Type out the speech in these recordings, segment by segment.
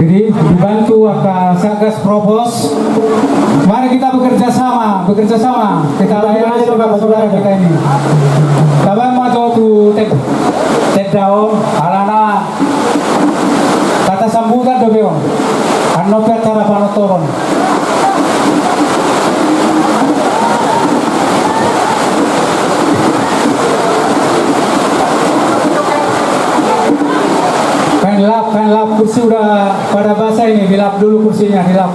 berdiri, dibantu akan Satgas Provos. Mari kita bekerja sama. Kita layani saudara kita ini. Kapan mau tuh take down, alana kata sambutan dobeo, anope cara panotoron. Kan lap kursi udah pada basah ini, dilap dulu kursinya, dilap.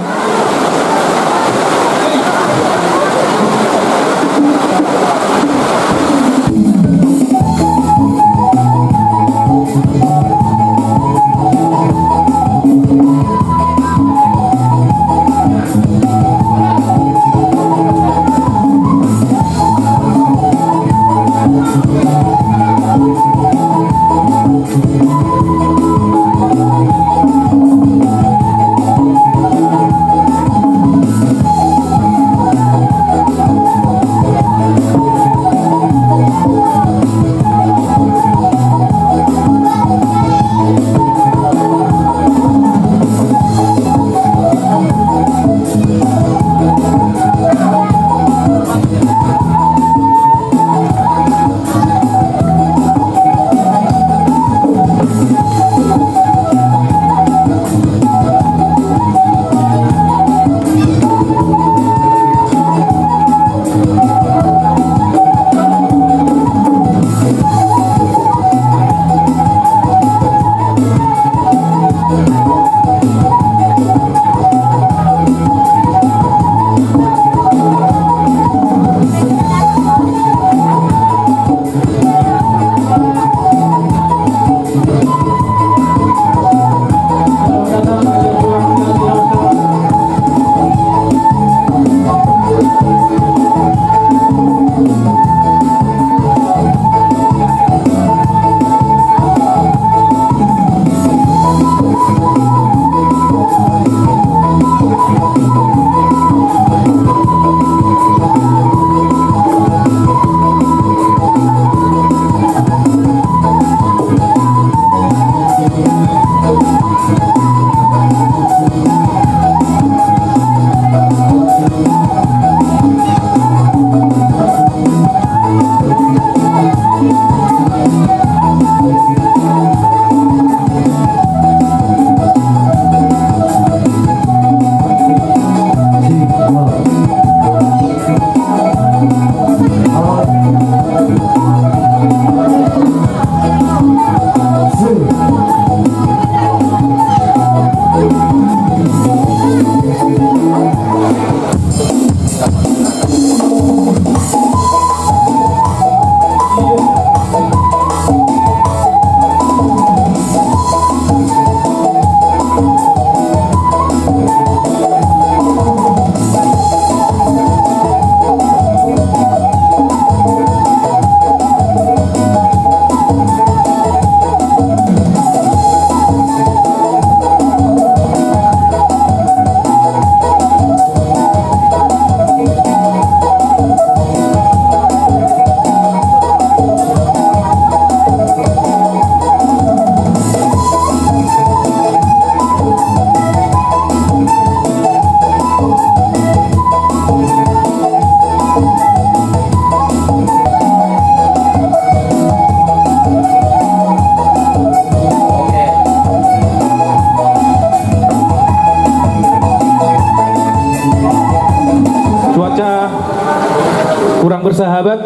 kurang bersahabat.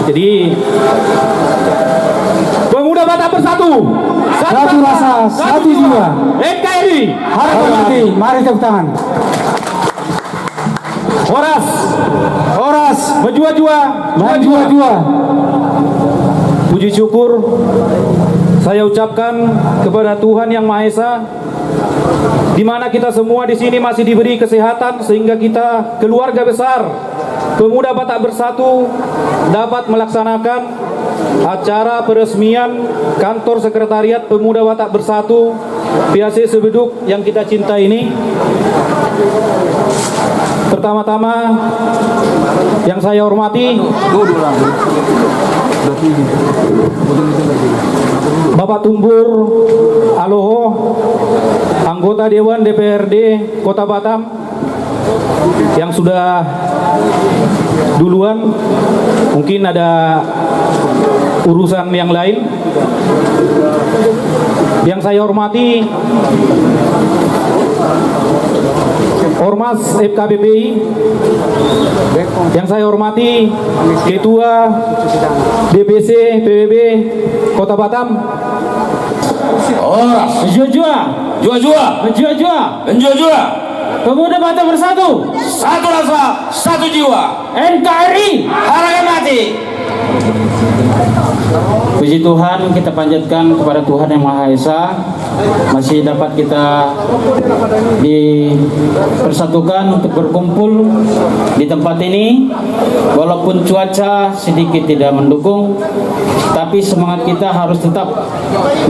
Jadi pemuda Batak bersatu, satu rasa, satu jiwa. NKRI Harga mati, mari tepuk tangan. Horas, menjua-jua. Puji syukur saya ucapkan kepada Tuhan Yang Maha Esa, di mana kita semua di sini masih diberi kesehatan sehingga kita keluarga besar Pemuda Batak Bersatu dapat melaksanakan acara peresmian kantor sekretariat Pemuda Batak Bersatu PAC Sebeduk yang kita cinta ini. Pertama-tama yang saya hormati Bapak Tumbur Aloho, anggota Dewan DPRD Kota Batam yang sudah duluan, mungkin ada urusan yang lain. Yang saya hormati Ormas FKBPI, yang saya hormati Ketua DPC PBB Kota Batam. Oras. Jua-jua, Jua-jua. menjua-jua, Menjua-jua. pemuda Batam bersatu, Satu rasa, satu jiwa. NKRI. Harga mati. Puji Tuhan, kita panjatkan kepada Tuhan Yang Maha Esa, masih dapat kita dipersatukan untuk berkumpul di tempat ini. Walaupun cuaca sedikit tidak mendukung, tapi semangat kita harus tetap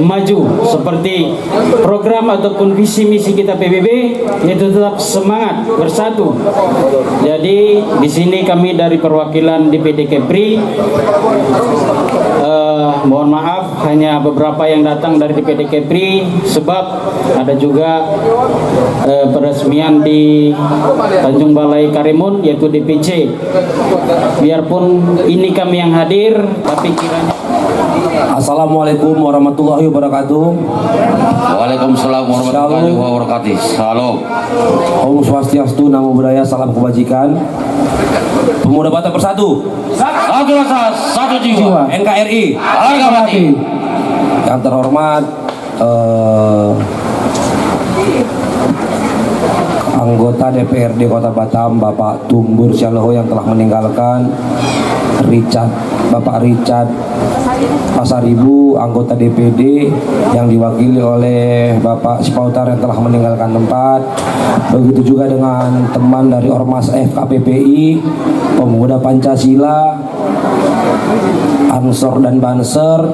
maju seperti program ataupun visi misi kita PBB, yaitu tetap semangat bersatu. Jadi di sini kami dari perwakilan DPD Kepri, mohon maaf hanya beberapa yang datang dari DPD Kepri, sebab ada juga peresmian di Tanjung Balai Karimun yaitu DPC. Biarpun ini kami yang hadir, tapi kiranya Assalamualaikum warahmatullahi wabarakatuh. Waalaikumsalam warahmatullahi wabarakatuh. Salam. Om Swastiastu, Namo Buddhaya, salam kebajikan. Pemuda Batam bersatu. Satu rasa, satu jiwa. NKRI. Harga mati. Yang terhormat anggota DPRD Kota Batam Bapak Tumbur Syaloho yang telah meninggalkan, Bapak Richard Pasaribu, anggota DPD yang diwakili oleh Bapak Spautar yang telah meninggalkan tempat. Begitu juga dengan teman dari Ormas FKPPI, Pemuda Pancasila, Ansor dan Banser,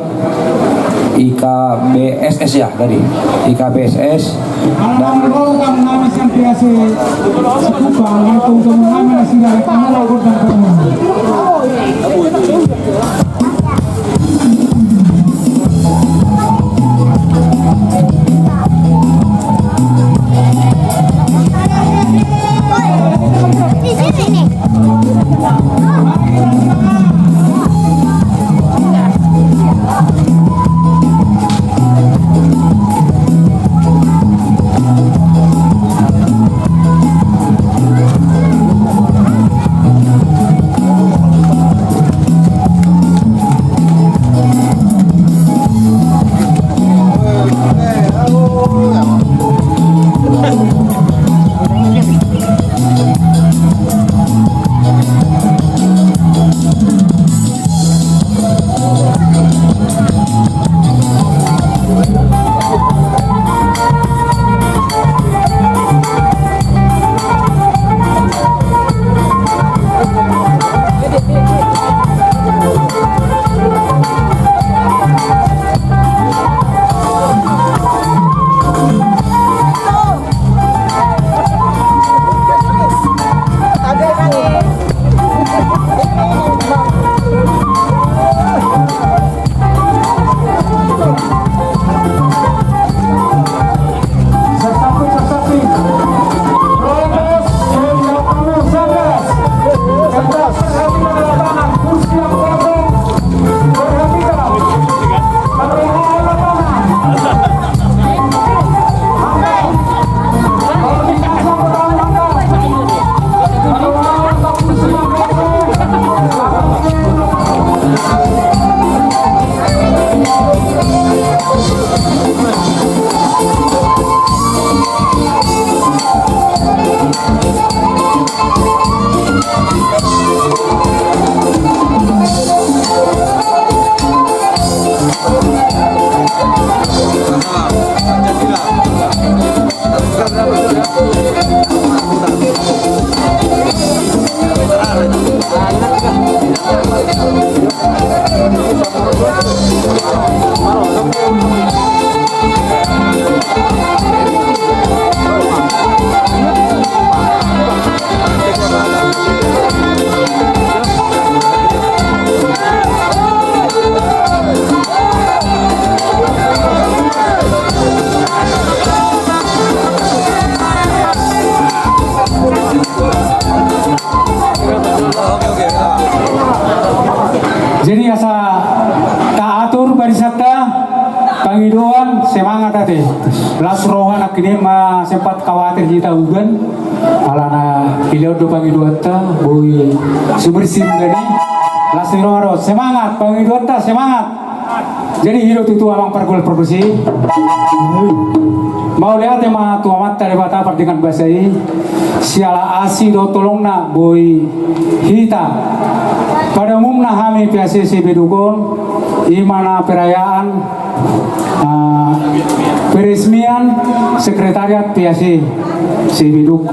IKBSS ya tadi, IKBSS dan wabarakatuh. Las rohan akhirnya sempat khawatir kita ugan. Alana beliau do pangiduata boy subersim gani. Las rohan semangat pangiduata semangat. Jadi hidup itu amang pergol produksi. Mau lihatema tua mata lewat apa dengan bahasa ini. Siala asi do tolongna boy hita. Pada umumnya kami PSSI Bedukun imana perayaan peresmian sekretariat PSSI Beduk.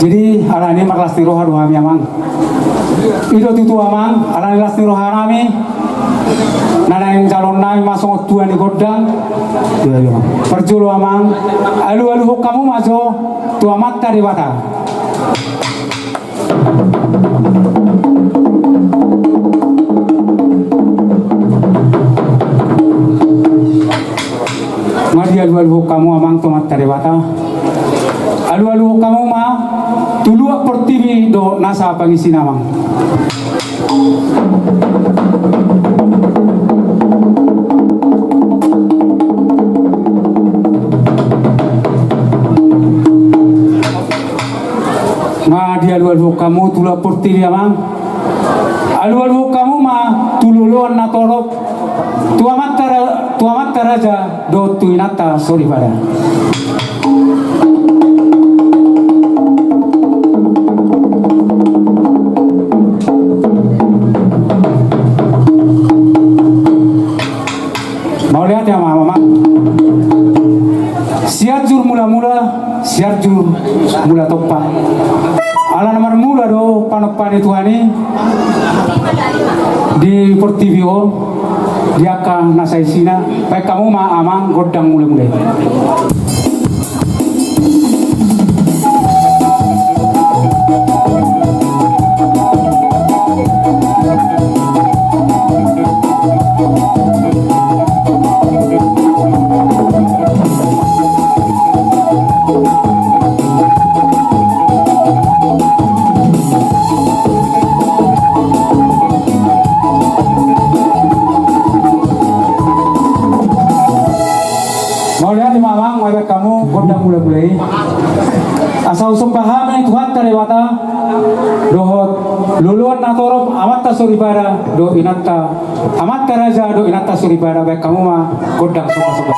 Jadi alani marlas tiroha doa kami amang. Itu tutu amang alani las tiroha kami. Nana yang calon nami masuk tuan di godang. Perjulu amang. Alu kamu masuk tua mata di bata. Mari alu kamu amang tua mata di bata. Alu kamu mah tuluak pertiwi do nasa pangisi namang. Ma di alu kamu tuluak pertiwi amang. Alu kamu mah tululuan natorop. Tua mata raja do tuinata sori pada. Mau lihat ya mama. Siar jur mula topa. Ala nomor mula do panopani tuhani di Portivio dia akan nasai sina. Baik kamu ma amang godang mulai. Kamu godang mulai asal sumpahame Tuhan tarewata dohot luluan natorop amat suribara do inata amat raja do inata suribara baik kamu mah godang sumpah.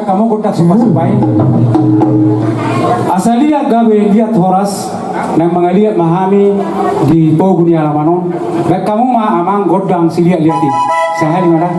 Kamu godak sumpah-sumpahin asal lihat gawe lihat horas nang mengaliat mahami di pogunia alamanon baik kamu mah amang godang si lihat-lihat di sehari mana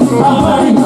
Lalu